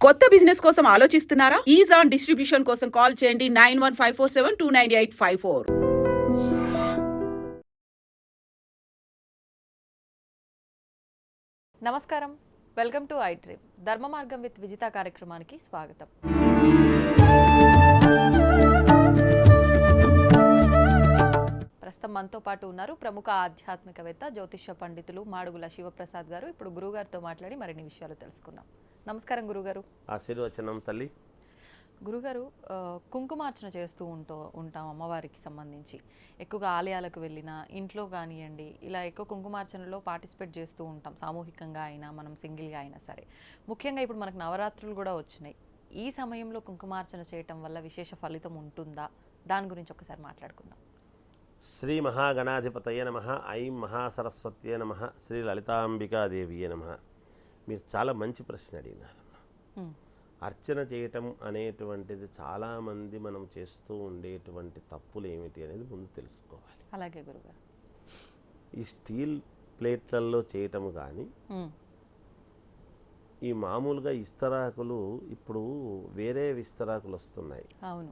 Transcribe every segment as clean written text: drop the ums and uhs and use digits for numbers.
కొత్త బిజినెస్ కోసం ఆలోచిస్తున్నారా? ఈజ్ ఆన్ డిస్ట్రిబ్యూషన్ కోసం కాల్ చేయండి 9154729854. నమస్కారం, వెల్కమ్ టు ఐ డ్రీమ్. ధర్మ మార్గం విత్ విజిత కార్యక్రమానికి స్వాగతం. ప్రస్తుతం మనతో పాటు ఉన్నారు ప్రముఖ ఆధ్యాత్మికవేత్త, జ్యోతిష్య పండితులు మాడుగుల శివప్రసాద్ గారు. ఇప్పుడు గురుగారితో మాట్లాడి మరిన్ని విషయాలు తెలుసుకుందాం. నమస్కారం గురుగారు. ఆశీర్వచనం తల్లి. గురుగారు, కుంకుమార్చన చేస్తూ ఉంటాం అమ్మవారికి సంబంధించి. ఎక్కువగా ఆలయాలకు వెళ్ళినా, ఇంట్లో కానివ్వండి, ఇలా ఎక్కువ కుంకుమార్చనలో పార్టిసిపేట్ చేస్తూ ఉంటాం. సామూహికంగా అయినా, మనం సింగిల్గా అయినా సరే. ముఖ్యంగా ఇప్పుడు మనకు నవరాత్రులు కూడా వచ్చినాయి. ఈ సమయంలో కుంకుమార్చన చేయటం వల్ల విశేష ఫలితం ఉంటుందా? దాని గురించి ఒకసారి మాట్లాడుకుందాం. శ్రీ మహాగణాధిపతయ నమః. ఐం మహాసరస్వత్యే నమః. శ్రీ లలితాంబికాదేవియే నమః. మీరు చాలా మంచి ప్రశ్న అడిగినారమ్మా. అర్చన చేయటం అనేటువంటిది చాలామంది మనం చేస్తూ ఉండేటువంటి తప్పులు ఏమిటి అనేది ముందు తెలుసుకోవాలి. అలాగే గురుగారు. ఈ స్టీల్ ప్లేట్లలో చేయటం కానీ, ఈ మామూలుగా ఇస్తరాకులు ఇప్పుడు వేరే విస్తరాకులు వస్తున్నాయి. అవును.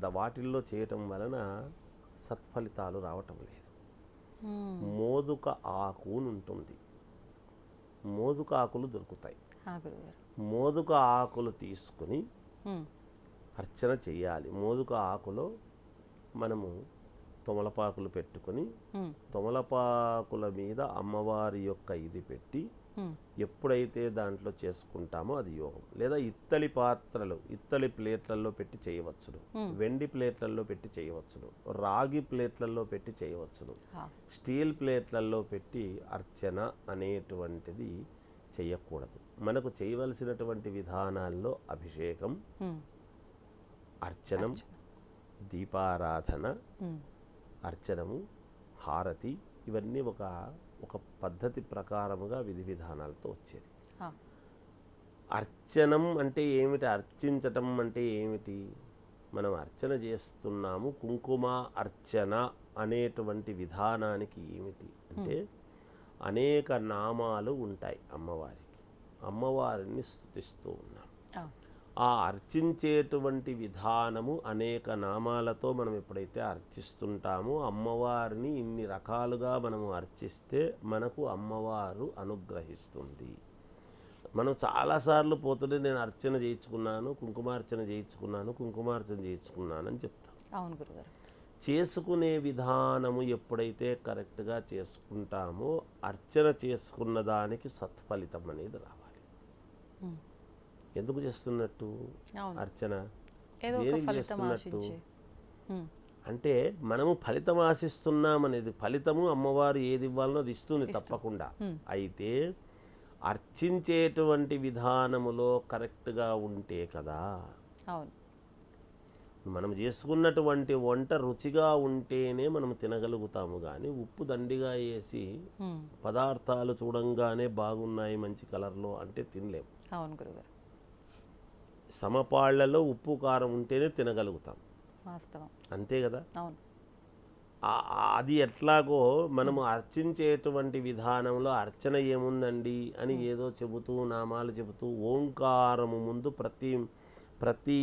ఆ వాటిల్లో చేయటం వలన సత్ఫలితాలు రావటం లేదు. మోదుక ఆకు ఉంటుంది, మోదుక ఆకులు దొరుకుతాయి. మోదుక ఆకులు తీసుకుని అర్చన చేయాలి. మోదుక ఆకులో మనము తొమలపాకులు పెట్టుకొని, తొమలపాకుల మీద అమ్మవారి యొక్క ఇది పెట్టి ఎప్పుడైతే దాంట్లో చేసుకుంటామో అది యోగం. లేదా ఇత్తడి పాత్రలు, ఇత్తడి ప్లేట్లలో పెట్టి చేయవచ్చును, వెండి ప్లేట్లలో పెట్టి చేయవచ్చును, రాగి ప్లేట్లలో పెట్టి చేయవచ్చును. స్టీల్ ప్లేట్లలో పెట్టి అర్చన అనేటువంటిది చేయకూడదు. మనకు చేయవలసినటువంటి విధానాల్లో అభిషేకం, అర్చనం, దీపారాధన, అర్చనము, హారతి, ఇవన్నీ ఒక పద్ధతి ప్రకారముగా విధి విధానాలతో వచ్చేది. అర్చనం అంటే ఏమిటి? అర్చించటం అంటే ఏమిటి? మనం అర్చన చేస్తున్నాము. కుంకుమ అర్చన అనేటువంటి విధానానికి ఏమిటి అంటే, అనేక నామాలు ఉంటాయి అమ్మవారికి. అమ్మవారిని స్తుతిస్తూ ఉన్నాం. ఆ అర్చించేటువంటి విధానము అనేక నామాలతో మనం ఎప్పుడైతే అర్చిస్తుంటామో, అమ్మవారిని ఇన్ని రకాలుగా మనము అర్చిస్తే మనకు అమ్మవారు అనుగ్రహిస్తుంది. మనం చాలాసార్లు పోతుంటే నేను అర్చన చేయించుకున్నాను, కుంకుమార్చన చేయించుకున్నాను అని చెప్తాం. అవును గురుగారు. చేసుకునే విధానము ఎప్పుడైతే కరెక్ట్గా చేసుకుంటామో అర్చన చేసుకున్న దానికి సత్ఫలితం అనేది రావాలి. ఎందుకు చేస్తున్నట్టు అర్చన? దేనికి చేస్తున్నట్టు అంటే మనము ఫలితం ఆశిస్తున్నాం అనేది. ఫలితము అమ్మవారు ఏది ఇవ్వాలనో అది ఇస్తుంది తప్పకుండా. అయితే అర్చించేటువంటి విధానములో కరెక్ట్గా ఉంటే కదా. మనం చేసుకున్నటువంటి వంట రుచిగా ఉంటేనే మనం తినగలుగుతాము. కానీ ఉప్పు దండిగా వేసి పదార్థాలు చూడంగానే బాగున్నాయి మంచి కలర్లో అంటే తినలేము. అవును గురుగారు. సమపాళ్లలో ఉప్పు కారం ఉంటేనే తినగలుగుతాం. వాస్తవం. అంతే కదా. అవును. అది ఎట్లాగో మనము అర్చించేటువంటి విధానంలో అర్చన ఏముందండి అని ఏదో చెబుతూ నామాలు చెబుతూ, ఓంకారము ముందు ప్రతి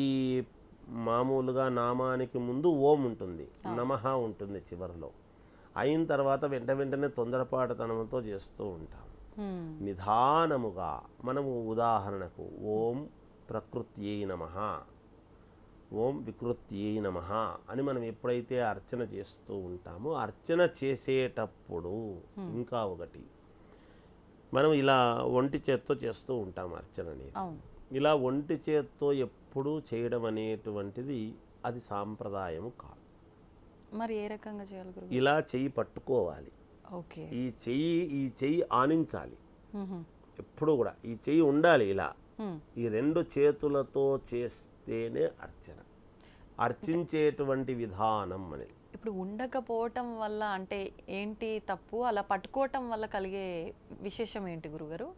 మామూలుగా నామానికి ముందు ఓం ఉంటుంది, నమః ఉంటుంది చివరిలో. అయిన తర్వాత వెంటనే తొందరపాటుతనంతో చేస్తూ ఉంటాం. నిదానముగా మనము ఉదాహరణకు ఓం ప్రకృత్యై నమః, ఓం వికృత్యై నమః అని మనం ఎప్పుడైతే అర్చన చేస్తూ ఉంటామో, అర్చన చేసేటప్పుడు ఇంకా ఒకటి, మనం ఇలా ఒంటి చేత్తో చేస్తూ ఉంటాం అర్చన అనేది. ఇలా ఒంటి చేత్తో ఎప్పుడూ చేయడం అనేటువంటిది అది సాంప్రదాయము కాదు. మరి ఏ రకంగా చేయాలి గురువు? ఇలా చెయ్యి పట్టుకోవాలి. ఈ చెయ్యి ఆనించాలి ఎప్పుడు కూడా. ఈ చెయ్యి ఉండాలి ఇలా. ఈ రెండు చేతులతో చేస్తేనే అర్చన. అర్చించేటువంటి విధానం అనేది. ఇప్పుడు ఉండకపోవటం వల్ల అంటే ఏంటి తప్పు? అలా పట్టుకోవటం వల్ల కలిగే విశేషం ఏంటి గురుగారు?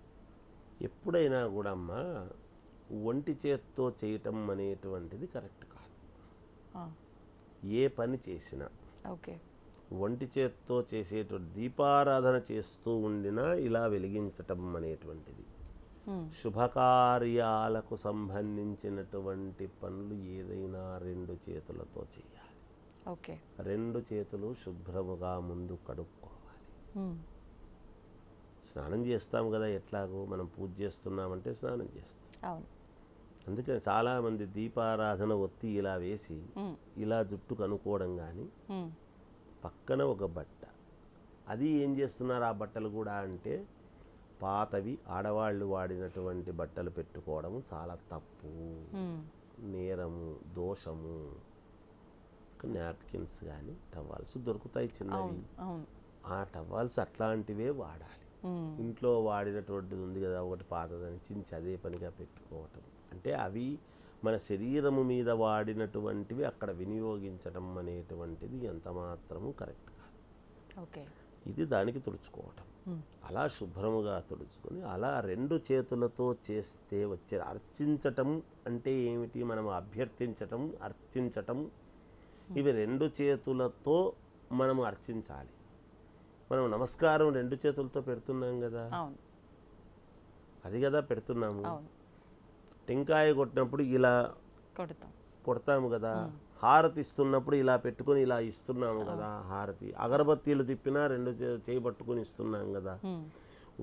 ఎప్పుడైనా కూడా అమ్మా ఒంటి చేత్తో చేయటం అనేటువంటిది కరెక్ట్ కాదు. ఏ పని చేసినా ఒంటి చేత్తో చేసేటువంటి, దీపారాధన చేస్తూ ఉండినా ఇలా వెలిగించటం అనేటువంటిది, శుభకార్యాలకు సంబంధించినటువంటి పనులు ఏదైనా 2 చేతులతో చేయాలి. ఓకే. 2 చేతులు శుభ్రముగా ముందు కడుక్కోవాలి. స్నానం చేస్తాం కదా, ఎట్లాగో మనం పూజ చేస్తున్నామంటే స్నానం చేస్తాం. అవును. అందుకని చాలామంది దీపారాధన ఒత్తి ఇలా వేసి ఇలా జుట్టు కనుక్కోవడం కానీ పక్కన ఒక బట్ట, అది ఏం చేస్తున్నారు ఆ బట్టలు కూడా అంటే పాతవి ఆడవాళ్ళు వాడినటువంటి బట్టలు పెట్టుకోవడం చాలా తప్పు, నేరము, దోషము. నాప్కిన్స్ కానీ టవాల్స్ దొరుకుతాయి చిన్నవి, ఆ టవాల్స్ అట్లాంటివే వాడాలి. ఇంట్లో వాడినటువంటిది ఉంది కదా ఒకటి పాతదని చించి అదే పనిగా పెట్టుకోవటం అంటే అవి మన శరీరము మీద వాడినటువంటివి అక్కడ వినియోగించడం అనేటువంటిది ఎంత మాత్రము కరెక్ట్ కాదు. ఓకే. ఇది దానికి తుడుచుకోవటం. అలా శుభ్రముగా తుడుచుకొని అలా 2 చేతులతో చేస్తే వచ్చే అర్చించటం అంటే ఏమిటి, మనం అభ్యర్థించటం, అర్చించటం, ఇవి 2 చేతులతో మనము అర్చించాలి. మనం నమస్కారం 2 చేతులతో పెడుతున్నాం కదా, అది కదా పెడుతున్నాము. టెంకాయ కొట్టినప్పుడు ఇలా కొడతాము కదా, హారతి ఇస్తున్నప్పుడు ఇలా పెట్టుకొని ఇలా ఇస్తున్నాము కదా హారతి. అగరబత్తీలు తిప్పినా 2 చేయి పట్టుకొని ఇస్తున్నాం కదా.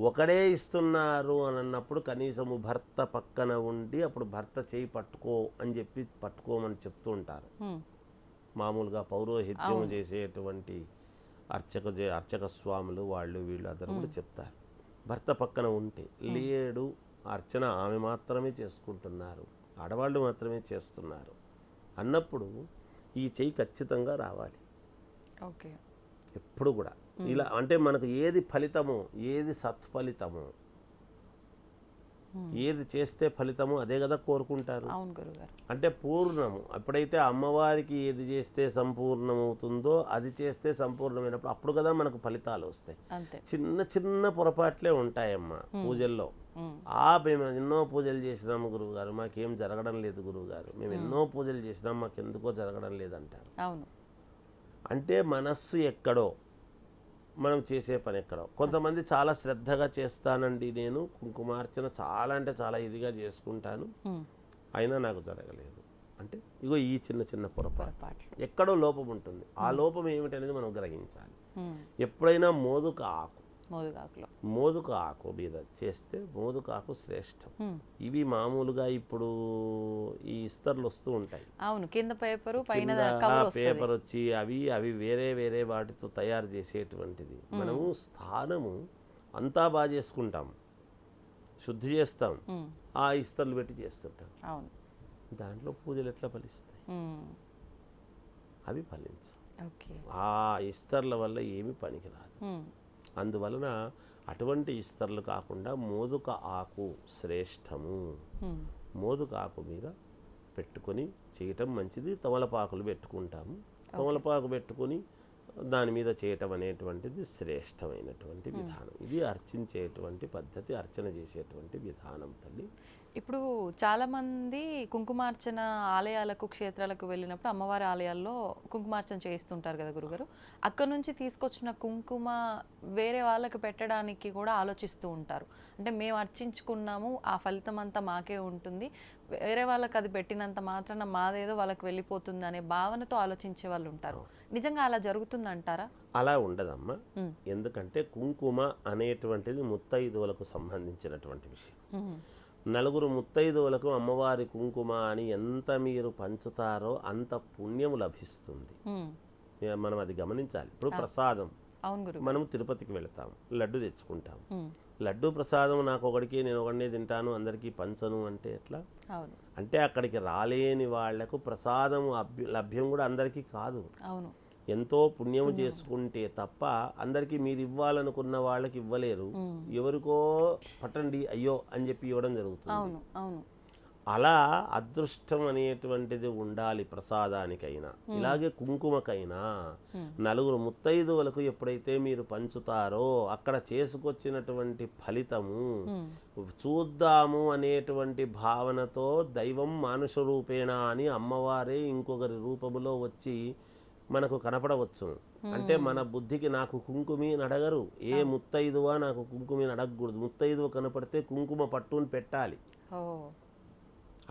ఒకడే ఇస్తున్నారు అని అన్నప్పుడు కనీసము భర్త పక్కన ఉండి అప్పుడు భర్త చేయి పట్టుకో అని చెప్పి పట్టుకోమని చెప్తూ ఉంటారు. మామూలుగా పౌరోహిత్యం చేసేటువంటి అర్చక స్వాములు వాళ్ళు వీళ్ళు అందరూ కూడా చెప్తారు. భర్త పక్కన ఉంటే లేడు, అర్చన ఆమె మాత్రమే చేసుకుంటున్నారు, ఆడవాళ్ళు మాత్రమే చేస్తున్నారు అన్నప్పుడు ఈ చెయ్యి ఖచ్చితంగా రావాలి. ఓకే. ఎప్పుడు కూడా ఇలా అంటే మనకు ఏది ఫలితమో, ఏది సత్ఫలితమో, ఏది చేస్తే ఫలితమో అదే కదా కోరుకుంటారు. అంటే పూర్ణము ఎప్పుడైతే అమ్మవారికి ఏది చేస్తే సంపూర్ణమవుతుందో అది చేస్తే సంపూర్ణమైనప్పుడు అప్పుడు కదా మనకు ఫలితాలు వస్తాయి. చిన్న చిన్న పొరపాట్లే ఉంటాయమ్మా పూజల్లో. మేము ఎన్నో పూజలు చేసినాము గురువుగారు, మాకేం జరగడం లేదు గురువుగారు, మేము ఎన్నో పూజలు చేసినాం మాకు ఎందుకో జరగడం లేదంటారు. అంటే మనస్సు ఎక్కడో, మనం చేసే పని ఎక్కడో. కొంతమంది చాలా శ్రద్ధగా చేస్తానండి, నేను కుంకుమార్చన చాలా అంటే చాలా ఇదిగా చేసుకుంటాను, అయినా నాకు జరగలేదు అంటే ఇగో ఈ చిన్న చిన్న పొరపాటు ఎక్కడో లోపం ఉంటుంది. ఆ లోపం ఏమిటనేది మనం గ్రహించాలి. ఎప్పుడైనా మోదుక ఆకు మీద చేస్తే మోదుక ఆకు శ్రేష్టం. ఇవి మామూలుగా ఇప్పుడు ఈ ఇస్తర్లు వస్తూ ఉంటాయి, కింద పేపర్ వచ్చి అవి వేరే వాటితో తయారు చేసేటువంటిది. మనము స్థానము అంతా బాగా చేసుకుంటాం, శుద్ధి చేస్తాం, ఆ ఇస్తర్లు పెట్టి చేస్తుంటాం. దాంట్లో పూజలు ఎట్లా ఫలిస్తాయి? అవి ఫలించవు. ఆ ఇస్తర్ల వల్ల ఏమి పనికిరాదు. అందువలన అటువంటి ఇస్తర్లు కాకుండా మోదుక ఆకు శ్రేష్టము. మోదుక ఆకు మీద పెట్టుకొని చేయటం మంచిది. తమలపాకులు పెట్టుకుంటాము, తమలపాకు పెట్టుకొని దాని మీద చేయటం అనేటువంటిది శ్రేష్టమైనటువంటి విధానం. ఇది అర్చించేటువంటి పద్ధతి, అర్చన చేసేటువంటి విధానం తల్లి. ఇప్పుడు చాలామంది కుంకుమార్చన ఆలయాలకు, క్షేత్రాలకు వెళ్ళినప్పుడు అమ్మవారి ఆలయాల్లో కుంకుమార్చన చేస్తుంటారు కదా గురుగారు. అక్కడ నుంచి తీసుకొచ్చిన కుంకుమ వేరే వాళ్ళకి పెట్టడానికి కూడా ఆలోచిస్తూ ఉంటారు. అంటే మేము అర్చించుకున్నాము, ఆ ఫలితం అంతా మాకే ఉంటుంది, వేరే వాళ్ళకి అది పెట్టినంత మాత్రాన మాదేదో వాళ్ళకి వెళ్ళిపోతుంది అనే భావనతో ఆలోచించే వాళ్ళు ఉంటారు. నిజంగా అలా జరుగుతుందంటారా? అలా ఉండదమ్మా. ఎందుకంటే కుంకుమ అనేటువంటిది ముత్తైదువులకు సంబంధించినటువంటి విషయం. 4 ముత్తైదువులకు అమ్మవారి కుంకుమ అని ఎంత మీరు పంచుతారో అంత పుణ్యము లభిస్తుంది. మనం అది గమనించాలి. ఇప్పుడు ప్రసాదం, మనము తిరుపతికి వెళతాం, లడ్డు తెచ్చుకుంటాం. లడ్డు ప్రసాదం నాకు ఒకడికి, నేను ఒకడినే తింటాను, అందరికీ పంచను అంటే ఎట్లా? అంటే అక్కడికి రాలేని వాళ్లకు ప్రసాదం లభ్యం కూడా అందరికీ కాదు. ఎంతో పుణ్యము చేసుకుంటే తప్ప అందరికీ మీరు ఇవ్వాలనుకున్న వాళ్ళకి ఇవ్వలేరు. ఎవరికో పట్టండి అయ్యో అని చెప్పి ఇవ్వడం జరుగుతుంది. అలా అదృష్టం అనేటువంటిది ఉండాలి ప్రసాదానికైనా, ఇలాగే కుంకుమకైనా. 4 ముత్తైదువులకు ఎప్పుడైతే మీరు పంచుతారో అక్కడ చేసుకొచ్చినటువంటి ఫలితము చూద్దాము అనేటువంటి భావనతో దైవం మానుష రూపేణ అని అమ్మవారే ఇంకొకరి రూపములో వచ్చి మనకు కనపడవచ్చును. అంటే మన బుద్ధికి నాకు కుంకుమి అడగరు, ఏ ముత్తైదువా నాకు కుంకుమి అడగకూడదు. ముత్తైదువ కనపడితే కుంకుమ పట్టుని పెట్టాలి, ఓ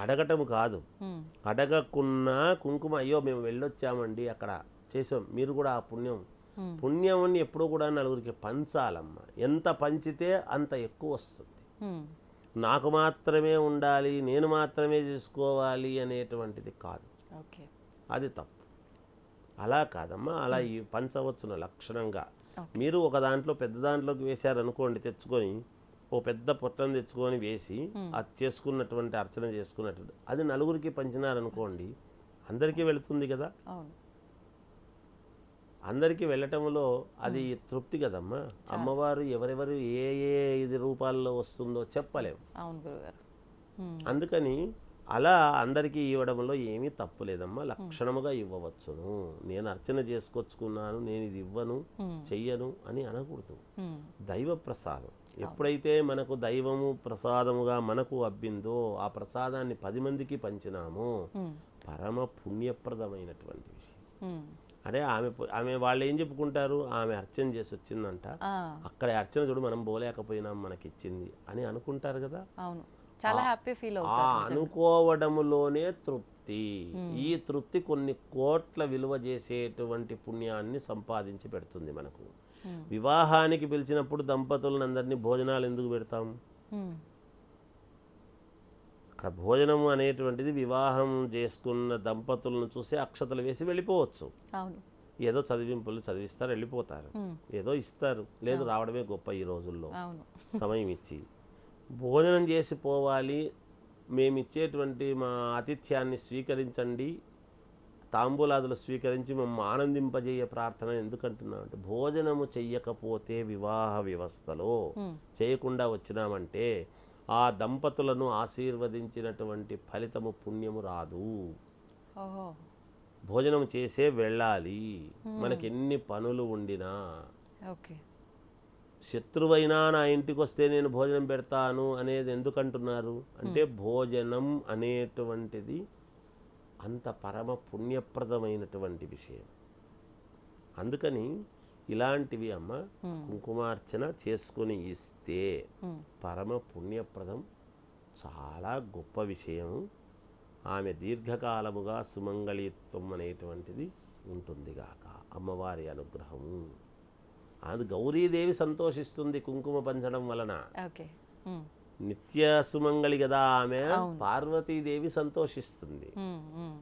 అడగటము కాదు. ఉమ్, అడగకున్నా కుంకుమ అయ్యో మేము వెళ్ళొచ్చామండి అక్కడ చేసాం, మీరు కూడా ఆ పుణ్యంని ఎప్పుడూ కూడా నలుగురికి పంచాలమ్మా. ఎంత పంచితే అంత ఎక్కువ వస్తుంది. ఉమ్, నాకు మాత్రమే ఉండాలి, నేను మాత్రమే చేసుకోవాలి అనేటువంటిది కాదు, ఓకే అది తప్పు. అలా కాదమ్మా, అలా ఈ పంచవచ్చున లక్షణంగా. Okay. మీరు ఒక దాంట్లో పెద్ద దాంట్లోకి వేశారనుకోండి, తెచ్చుకొని ఓ పెద్ద పొట్టను తెచ్చుకొని వేసి అది చేసుకున్నటువంటి అర్చన చేసుకున్నటువంటి అది నలుగురికి పంచినారనుకోండి, అందరికీ వెళుతుంది కదా. అవును అందరికీ వెళ్ళటంలో అది తృప్తి కదమ్మా. అమ్మవారు ఎవరెవరు ఏ ఏ ఇది రూపాల్లో వస్తుందో చెప్పలేము. అవును గురుగారు. ఉమ్, అందుకని అలా అందరికీ ఇవ్వడంలో ఏమీ తప్పు లేదమ్మా, లక్షణముగా ఇవ్వవచ్చును. నేను అర్చన చేసుకొచ్చుకున్నాను, నేను ఇది ఇవ్వను చెయ్యను అని అనకూడదు. ఉమ్, దైవ ప్రసాదం ఎప్పుడైతే మనకు దైవము ప్రసాదముగా మనకు అబ్బిందో ఆ ప్రసాదాన్ని 10 మందికి పంచినామో పరమ పుణ్యప్రదమైనటువంటి విషయం. ఉమ్, అంటే ఆమె వాళ్ళు ఏం చెప్పుకుంటారు, ఆమె అర్చన చేసి వచ్చిందంట, ఆ, అక్కడ అర్చన చూడు మనం పోలేకపోయినాం మనకిచ్చింది అని అనుకుంటారు కదా. అవును చాలా హ్యాపీ ఫీల్ ఆ అవుతారు. అనుకోవడములోనే తృప్తి. ఈ తృప్తి కొన్ని కోట్ల విలువ చేసేటువంటి పుణ్యాన్ని సంపాదించి పెడుతుంది మనకు. వివాహానికి పిలిచినప్పుడు దంపతులను అందరినీ భోజనాలు ఎందుకు పెడతాం? ఉమ్, అక్కడ భోజనం అనేటువంటిది వివాహం చేసుకున్న దంపతులను చూసి అక్షతలు వేసి వెళ్ళిపోవచ్చు. అవును ఏదో చదివింపులు చదివిస్తారు, వెళ్ళిపోతారు, ఏదో ఇస్తారు, లేదు రావడమే గొప్ప ఈ రోజుల్లో. అవును సమయం ఇచ్చి భోజనం చేసి పోవాలి, మేమిచ్చేటువంటి మా ఆతిథ్యాన్ని స్వీకరించండి, తాంబూలాదులు స్వీకరించి మేము ఆనందింపజేయ ప్రార్థన ఎందుకంటున్నాం అంటే, భోజనము చెయ్యకపోతే వివాహ వ్యవస్థలో చేయకుండా వచ్చినామంటే ఆ దంపతులను ఆశీర్వదించినటువంటి ఫలితము పుణ్యము రాదు. ఓహో భోజనం చేసే వెళ్ళాలి, మనకి ఎన్ని పనులు ఉండినా. ఓకే శత్రువైనా నా ఇంటికి వస్తే నేను భోజనం పెడతాను అనేది ఎందుకంటున్నారు అంటే, భోజనం అనేటువంటిది అంత పరమ పుణ్యప్రదమైనటువంటి విషయం. అందుకని ఇలాంటివి అమ్మ కుంకుమార్చన చేసుకొని ఇస్తే పరమ పుణ్యప్రదం, చాలా గొప్ప విషయం. ఆమె దీర్ఘకాలముగా సుమంగళిత్వం అనేటువంటిది ఉంటుందిగాక, అమ్మవారి అనుగ్రహము. అది గౌరీదేవి సంతోషిస్తుంది కుంకుమ పంచడం వలన. ఓకే నిత్య సుమంగళి కదా ఆమె, పార్వతీదేవి సంతోషిస్తుంది.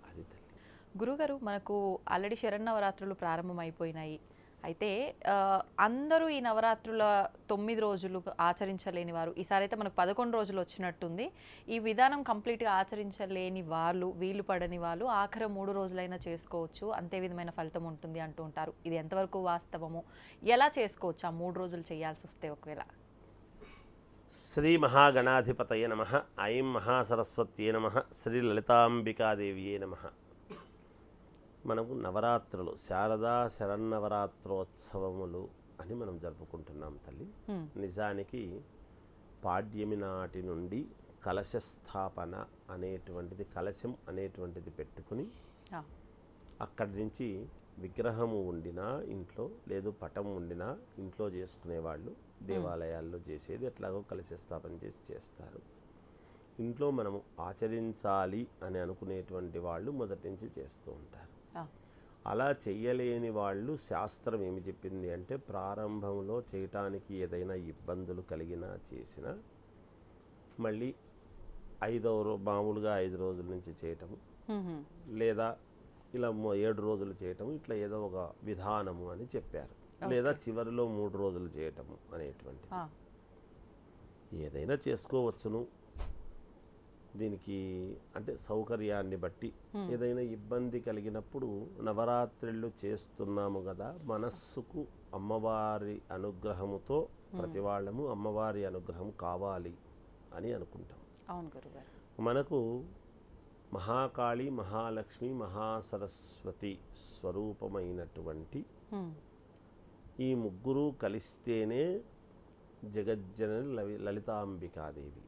అది తల్లి. గురుగారు మనకు ఆల్రెడీ శరన్నవరాత్రులు ప్రారంభమైపోయినాయి. అయితే అందరూ ఈ నవరాత్రుల 9 రోజులు ఆచరించలేని వారు, ఈసారి అయితే మనకు 11 రోజులు వచ్చినట్టుంది. ఈ విధానం కంప్లీట్గా ఆచరించలేని వాళ్ళు, వీలు పడని వాళ్ళు ఆఖరి 3 రోజులైనా చేసుకోవచ్చు, అంతే విధమైన ఫలితం ఉంటుంది అంటూ ఉంటారు. ఇది ఎంతవరకు వాస్తవము, ఎలా చేసుకోవచ్చు ఆ 3 రోజులు చేయాల్సి వస్తే ఒకవేళ? శ్రీ మహాగణాధిపతయ నమః. ఐం మహాసరస్వత్యే నమః. శ్రీ లలితాంబికాదేవియే నమః. మనకు నవరాత్రులు, శారదా శరన్నవరాత్రోత్సవములు అని మనం జరుపుకుంటున్నాం తల్లి. నిజానికి పాడ్యమి నాటి నుండి కలశ స్థాపన అనేటువంటిది, కలశం అనేటువంటిది పెట్టుకుని అక్కడి నుంచి విగ్రహము ఉండినా ఇంట్లో, లేదు పటం ఉండినా ఇంట్లో చేసుకునేవాళ్ళు, దేవాలయాల్లో చేసేది ఎట్లాగో కలశ స్థాపన చేసి చేస్తారు. ఇంట్లో మనము ఆచరించాలి అని అనుకునేటువంటి వాళ్ళు మొదటి నుంచి చేస్తూ ఉంటారు. అలా చెయ్యలేని వాళ్ళు శాస్త్రం ఏమి చెప్పింది అంటే, ప్రారంభంలో చేయటానికి ఏదైనా ఇబ్బందులు కలిగినా చేసినా మళ్ళీ మామూలుగా 5 రోజుల నుంచి చేయటము, లేదా ఇలా 7 రోజులు చేయటము, ఇట్లా ఏదో ఒక విధానము అని చెప్పారు. లేదా చివరిలో 3 రోజులు చేయటము అనేటువంటి ఏదైనా చేసుకోవచ్చును. దీనికి అంటే సౌకర్యాన్ని బట్టి ఏదైనా ఇబ్బంది కలిగినప్పుడు, నవరాత్రులు చేస్తున్నాము కదా, మనస్సుకు అమ్మవారి అనుగ్రహముతో ప్రతి వాళ్ళము అమ్మవారి అనుగ్రహం కావాలి అని అనుకుంటాం. అవును గురుగారు. మనకు మహాకాళి, మహాలక్ష్మి, మహాసరస్వతి స్వరూపమైనటువంటి ఈ ముగ్గురు కలిస్తేనే జగజ్జనని లలితాంబికాదేవి.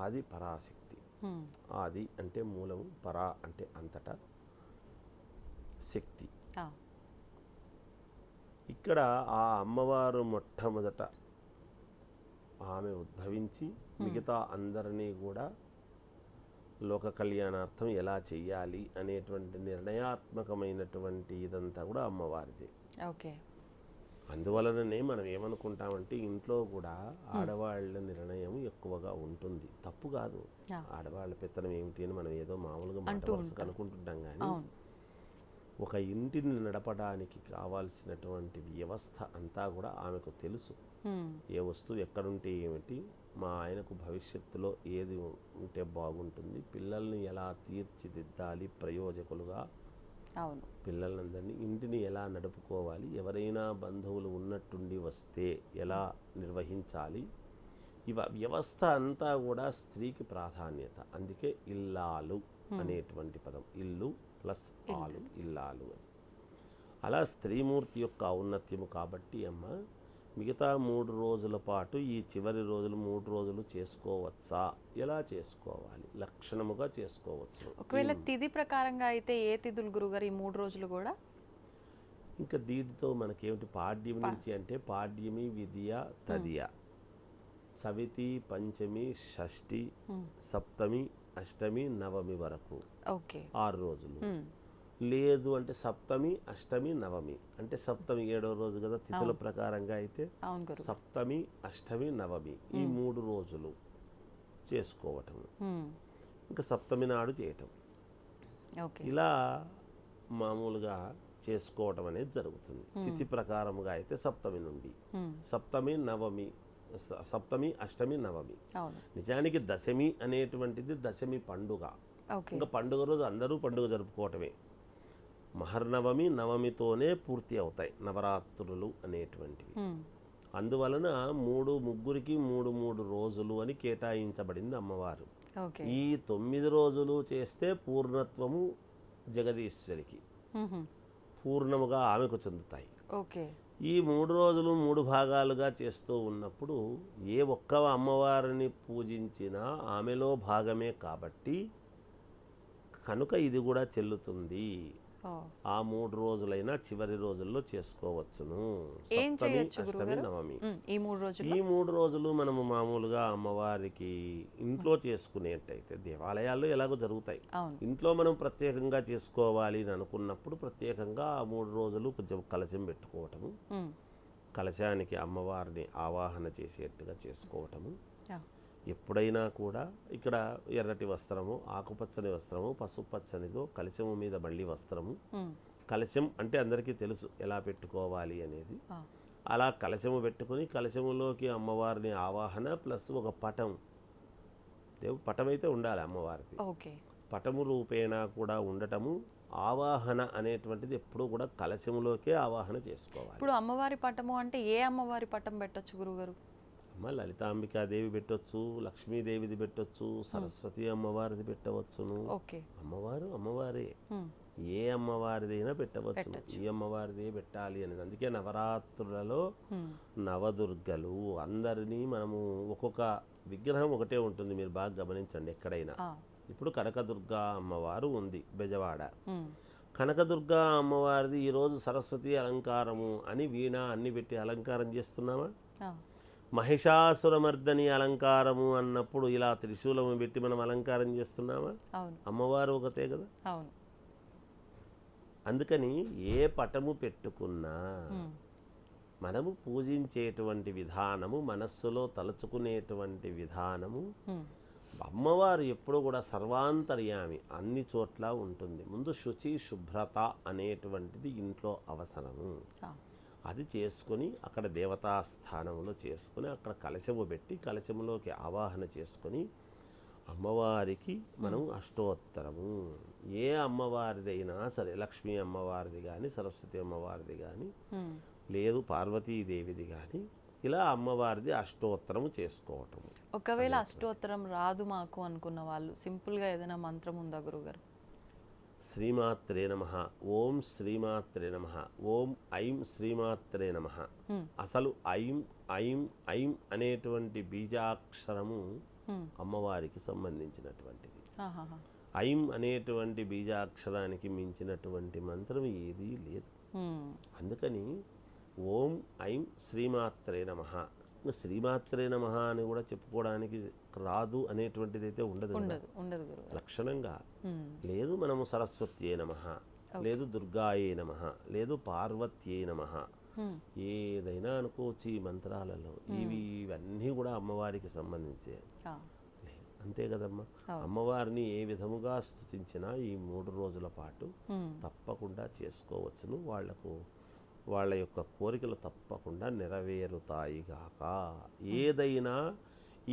ఆది పరాశక్తి. ఆది అంటే మూలము, పరా అంటే అంతటా శక్తి. ఆ, ఇక్కడ ఆ అమ్మవారు మొట్టమొదట ఆమె ఉద్భవించి మిగతా అందరినీ కూడా లోక కళ్యాణార్థం ఎలా చెయ్యాలి అనేటువంటి నిర్ణయాత్మకమైనటువంటి ఇదంతా కూడా అమ్మవారిదే. ఓకే. అందువలననే మనం ఏమనుకుంటామంటే ఇంట్లో కూడా ఆడవాళ్ళ నిర్ణయం ఎక్కువగా ఉంటుంది. తప్పు కాదు, ఆ. ఆడవాళ్ళ పెత్తనం ఏమిటి అని మనం ఏదో మామూలుగా మాట అంటూ వరుసకు ఉంటాం. అనుకుంటుంటాం. కానీ అవును. ఒక ఇంటిని నడపడానికి కావాల్సినటువంటి వ్యవస్థ అంతా కూడా ఆమెకు తెలుసు. ఏ వస్తువు ఎక్కడుంటే ఏమిటి, మా ఆయనకు భవిష్యత్తులో ఏది ఉంటే బాగుంటుంది, పిల్లల్ని ఎలా తీర్చిదిద్దాలి ప్రయోజకులుగా, అవును. పిల్లలందరినీ ఇంటిని ఎలా నడుపుకోవాలి, ఎవరైనా బంధువులు ఉన్నట్టుండి వస్తే ఎలా నిర్వహించాలి, వ్యవస్థ అంతా కూడా స్త్రీకి ప్రాధాన్యత. అందుకే ఇల్లాలు అనేటువంటి పదం, ఇల్లు ప్లస్ ఆలు, ఇల్లాలు అని. అలా స్త్రీమూర్తి యొక్క ఔన్నత్యము కాబట్టి అమ్మ మిగతా 3 రోజుల పాటు ఈ చివరి రోజులు 3 రోజులు చేసుకోవచ్చా, ఎలా చేసుకోవాలి, లక్షణముగా చేసుకోవచ్చు. ఒకవేళ తిథి ప్రకారంగా అయితే ఏ తిథులు గురుగారు ఈ 3 రోజులు కూడా? ఇంకా దీనితో మనకేమిటి, పాడ్యమి నుంచి అంటే పాడ్యమి, విద్య, తదియ, చవితి, పంచమి, షష్ఠి, సప్తమి, అష్టమి, నవమి వరకు ఓకే 6 రోజులు. లేదు అంటే సప్తమి, అష్టమి, నవమి అంటే సప్తమి 7వ రోజు కదా తిథుల ప్రకారంగా అయితే, అవును గురు. సప్తమి, అష్టమి, నవమి ఈ 3 రోజులు చేసుకోవటం, ఇంకా సప్తమి నాడు చేయటం, ఓకే. ఇలా మామూలుగా చేసుకోవటం అనేది జరుగుతుంది. తిథి ప్రకారముగా అయితే సప్తమి నుండి సప్తమి, నవమి, సప్తమి, అష్టమి, నవమి. అవును. నిజానికి దశమి అనేటువంటిది దశమి పండుగ. ఓకే. ఇంకా పండుగ రోజు అందరూ పండుగ జరుపుకోవటమే. మహర్నవమి, నవమితోనే పూర్తి అవుతాయి నవరాత్రులు అనేటువంటివి. అందువలన ముగ్గురికి 3 రోజులు అని కేటాయించబడింది అమ్మవారు. ఓకే. ఈ 9 రోజులు చేస్తే పూర్ణత్వము జగదీశ్వరికి, పూర్ణముగా ఆమెకు చెందుతాయి. ఓకే. ఈ 3 రోజులు 3 భాగాలుగా చేస్తూ ఉన్నప్పుడు ఏ ఒక్క అమ్మవారిని పూజించినా ఆమెలో భాగమే కాబట్టి కనుక ఇది కూడా చెల్లుతుంది. ఆ 3 రోజులైనా చివరి రోజుల్లో చేసుకోవచ్చును. సప్తమి, అష్టమి, నవమి ఈ 3 రోజులు. ఈ 3 రోజులు మనము మామూలుగా అమ్మవారికి ఇంట్లో చేసుకునేటైతే దేవాలయాల్లో ఎలాగో జరుగుతాయి. ఇంట్లో మనం ప్రత్యేకంగా చేసుకోవాలి అని అనుకున్నప్పుడు ప్రత్యేకంగా ఆ 3 రోజులు కొంచెం కలశం పెట్టుకోవటము, కలశానికి అమ్మవారిని ఆవాహన చేసేట్టుగా చేసుకోవటము. ఎప్పుడైనా కూడా ఇక్కడ ఎర్రటి వస్త్రము, ఆకుపచ్చని వస్త్రము, పసుపచ్చనిదో కలశము మీద మళ్ళీ వస్త్రము. కలశం అంటే అందరికీ తెలుసు ఎలా పెట్టుకోవాలి అనేది. అలా కలశము పెట్టుకుని కలశములోకి అమ్మవారిని ఆవాహన ప్లస్ ఒక పటం, పటం అయితే ఉండాలి అమ్మవారిది. పటము రూపేణ కూడా ఉండటము. ఆవాహన అనేటువంటిది ఎప్పుడూ కూడా కలశములోకే ఆవాహన చేసుకోవాలి. ఇప్పుడు అమ్మవారి పటము అంటే ఏ అమ్మవారి పటం పెట్టొచ్చు గురుగారు? అమ్మ లలితాంబికాదేవి పెట్టొచ్చు, లక్ష్మీదేవిది పెట్టొచ్చు, సరస్వతి అమ్మవారిది పెట్టవచ్చును. అమ్మవారు అమ్మవారే, ఏ అమ్మవారిదైనా పెట్టవచ్చును. ఈ అమ్మవారిదే పెట్టాలి అనేది. అందుకే నవరాత్రులలో నవదుర్గలు అందరినీ మనము ఒక్కొక్క విగ్రహం ఒకటే ఉంటుంది, మీరు బాగా గమనించండి ఎక్కడైనా. ఇప్పుడు కనకదుర్గా అమ్మవారు ఉంది బెజవాడ. కనకదుర్గా అమ్మవారిది ఈరోజు సరస్వతి అలంకారము అని వీణ అన్ని పెట్టి అలంకారం చేస్తున్నామా? మహిషాసురమర్దని అలంకారము అన్నప్పుడు ఇలా త్రిశూలము పెట్టి మనం అలంకారం చేస్తున్నామా? అమ్మవారు ఒకతే కదా. అందుకని ఏ పటము పెట్టుకున్నా మనము పూజించేటువంటి విధానము, మనస్సులో తలుచుకునేటువంటి విధానము, అమ్మవారు ఎప్పుడు కూడా సర్వాంతర్యామి, అన్ని చోట్ల ఉంటుంది. ముందు శుచి శుభ్రత అనేటువంటిది ఇంట్లో అవసరము. అది చేసుకొని అక్కడ దేవతాస్థానంలో చేసుకొని అక్కడ కలశము పెట్టి కలశములోకి ఆవాహన చేసుకొని అమ్మవారికి మనం అష్టోత్తరము, ఏ అమ్మవారిదైనా సరే, లక్ష్మీ అమ్మవారిది కానీ, సరస్వతి అమ్మవారిది కానీ, లేదు పార్వతీదేవిది కానీ, ఇలా అమ్మవారిది అష్టోత్తరము చేసుకోవటం. ఒకవేళ అష్టోత్తరం రాదు మాకు అనుకున్న వాళ్ళు సింపుల్గా ఏదైనా మంత్రం ఉందా గురుగారు? శ్రీమాత్రే నమః, ఓం శ్రీమాత్రే నమః, ఓం ఐం శ్రీమాత్రే నమః. అసలు ఐం ఐం ఐం అనేటువంటి బీజాక్షరము అమ్మవారికి సంబంధించినటువంటిది. ఐం అనేటువంటి బీజాక్షరానికి మించినటువంటి మంత్రం ఏదీ లేదు. అందుకని ఓం ఐం శ్రీమాత్రే నమః, ఇంకా శ్రీమాత్రే నమః అని కూడా చెప్పుకోవడానికి రాదు అనేటువంటిది అయితే ఉండదు కదా. లక్షణంగా లేదు. మనము సరస్వత్యే నమః, లేదు దుర్గాయే నమః, లేదు పార్వత్యే నమః, ఏదైనా అనుకోవచ్చు ఈ మంత్రాలలో. ఇవన్నీ కూడా అమ్మవారికి సంబంధించే, అంతే కదమ్మా. అమ్మవారిని ఏ విధముగా స్తుతించినా ఈ 3 రోజుల పాటు తప్పకుండా చేసుకోవచ్చును. వాళ్ళ యొక్క కోరికలు తప్పకుండా నెరవేరుతాయిగాక. ఏదైనా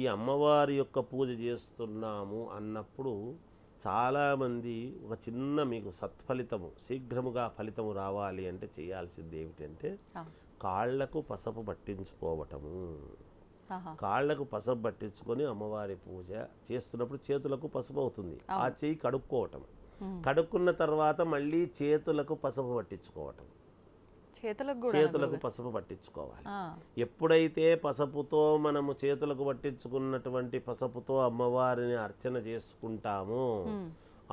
ఈ అమ్మవారి యొక్క పూజ చేస్తున్నాము అన్నప్పుడు చాలామంది ఒక చిన్న మీకు సత్ఫలితము శీఘ్రముగా ఫలితము రావాలి అంటే చేయాల్సింది ఏమిటంటే కాళ్లకు పసుపు పట్టించుకోవటము. కాళ్లకు పసుపు పట్టించుకొని అమ్మవారి పూజ చేస్తున్నప్పుడు చేతులకు పసుపు అవుతుంది. ఆ చెయ్యి కడుక్కోవటం, కడుక్కున్న తర్వాత మళ్ళీ చేతులకు పసుపు పట్టించుకోవటం, చేతులకు పసుపు పట్టించుకోవాలి. ఎప్పుడైతే పసుపుతో మనము చేతులకు పట్టించుకున్నటువంటి పసుపుతో అమ్మవారిని అర్చన చేసుకుంటామో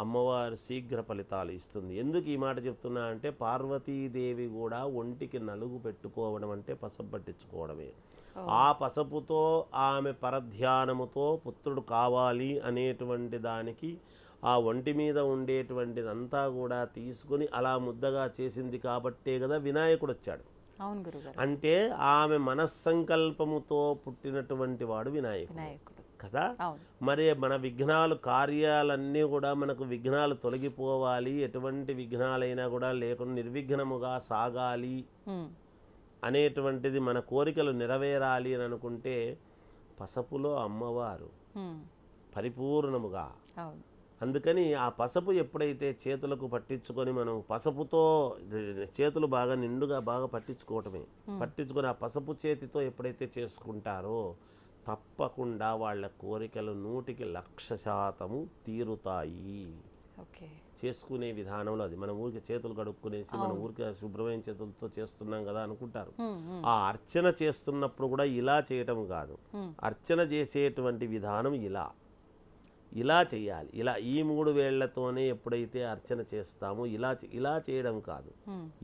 అమ్మవారు శీఘ్ర ఫలితాలు ఇస్తుంది. ఎందుకు ఈ మాట చెప్తున్నా అంటే పార్వతీదేవి కూడా ఒంటికి నలుగు పెట్టుకోవడం అంటే పసుపు పట్టించుకోవడమే. ఆ పసుపుతో ఆమె పరధ్యానముతో పుత్రుడు కావాలి అనేటువంటి దానికి ఆ ఒంటి మీద ఉండేటువంటిదంతా కూడా తీసుకుని అలా ముద్దగా చేసింది కాబట్టే కదా వినాయకుడు వచ్చాడు. అంటే ఆమె మనస్సంకల్పముతో పుట్టినటువంటి వాడు వినాయకుడు కదా. మరి మన విఘ్నాలు కార్యాలన్నీ కూడా మనకు విఘ్నాలు తొలగిపోవాలి, ఎటువంటి విఘ్నాలైనా కూడా లేకుండా నిర్విఘ్నముగా సాగాలి అనేటువంటిది, మన కోరికలు నెరవేరాలి అని అనుకుంటే పసుపులో అమ్మవారు పరిపూర్ణముగా. అందుకని ఆ పసుపు ఎప్పుడైతే చేతులకు పట్టించుకొని మనం పసుపుతో చేతులు బాగా నిండుగా బాగా పట్టించుకొని ఆ పసుపు చేతితో ఎప్పుడైతే చేసుకుంటారో తప్పకుండా వాళ్ళ కోరికలు 100% తీరుతాయి. చేసుకునే విధానంలో అది. మనం ఊరికి చేతులు కడుక్కునేసి మనం ఊరికి శుభ్రమైన చేతులతో చేస్తున్నాం కదా అనుకుంటారు. ఆ అర్చన చేస్తున్నప్పుడు కూడా ఇలా చేయటం కాదు. అర్చన చేసేటువంటి విధానం ఇలా చేయాలి. ఇలా ఈ 3 వేళ్లతోనే ఎప్పుడైతే అర్చన చేస్తామో ఇలా చేయడం కాదు.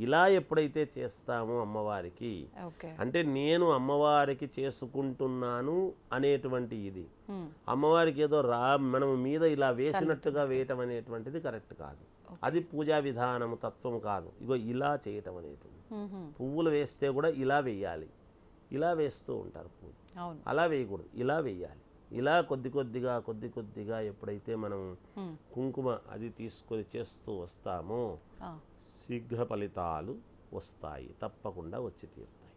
ఇలా ఎప్పుడైతే చేస్తామో అమ్మవారికి అంటే నేను అమ్మవారికి చేసుకుంటున్నాను అనేటువంటి ఇది. అమ్మవారికి ఏదో మనం మీద ఇలా వేసినట్టుగా వేయటం అనేటువంటిది కరెక్ట్ కాదు. అది పూజా విధానము తత్వం కాదు. ఇగో ఇలా చేయటం అనేటువంటి. పువ్వులు వేస్తే కూడా ఇలా వేయాలి. ఇలా వేస్తూ ఉంటారు పువ్వు, అలా వేయకూడదు, ఇలా వేయాలి. ఇలా కొద్ది కొద్దిగా ఎప్పుడైతే మనం కుంకుమ అది తీసుకొని చేస్తూ వస్తామో శీఘ్ర ఫలితాలు వస్తాయి, తప్పకుండా వచ్చి తీరుతాయి.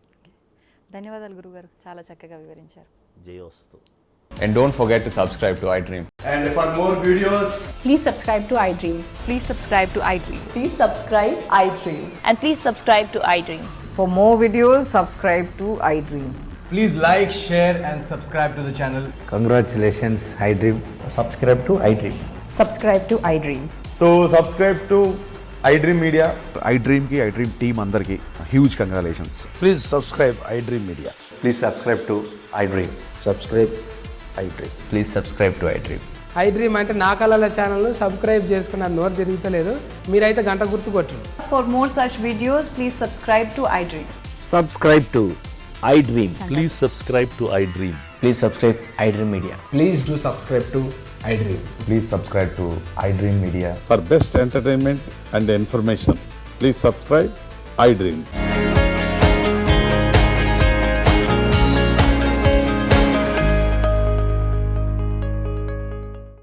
ధన్యవాదాలు గురుగారు, చాలా చక్కగా వివరించారు. జయోస్తు. And don't forget to subscribe to iDream. And for more videos, please subscribe to iDream. Please subscribe to iDream. Please subscribe iDream. And please subscribe to iDream. For more videos, subscribe to iDream. please like, share and subscribe to the channel. Congratulations, iDream. Subscribe to iDream. Subscribe to iDream. So subscribe to iDream Media. iDream ki iDream team andarki huge congratulations. Please subscribe iDream Media. Please subscribe to iDream. Subscribe iDream. Please subscribe to iDream. iDream అంటే నా కళల ఛానల్ను subscribe చేసుకున్న నోరు తిరుగుతలేదు, మీరైతే గంట గుర్తు కొట్టండి. For more such videos, please subscribe to iDream. Subscribe to iDream. Please subscribe to iDream. Please subscribe iDream Media. Please do subscribe to iDream. Please subscribe to iDream Media. For best entertainment and information, please subscribe iDream.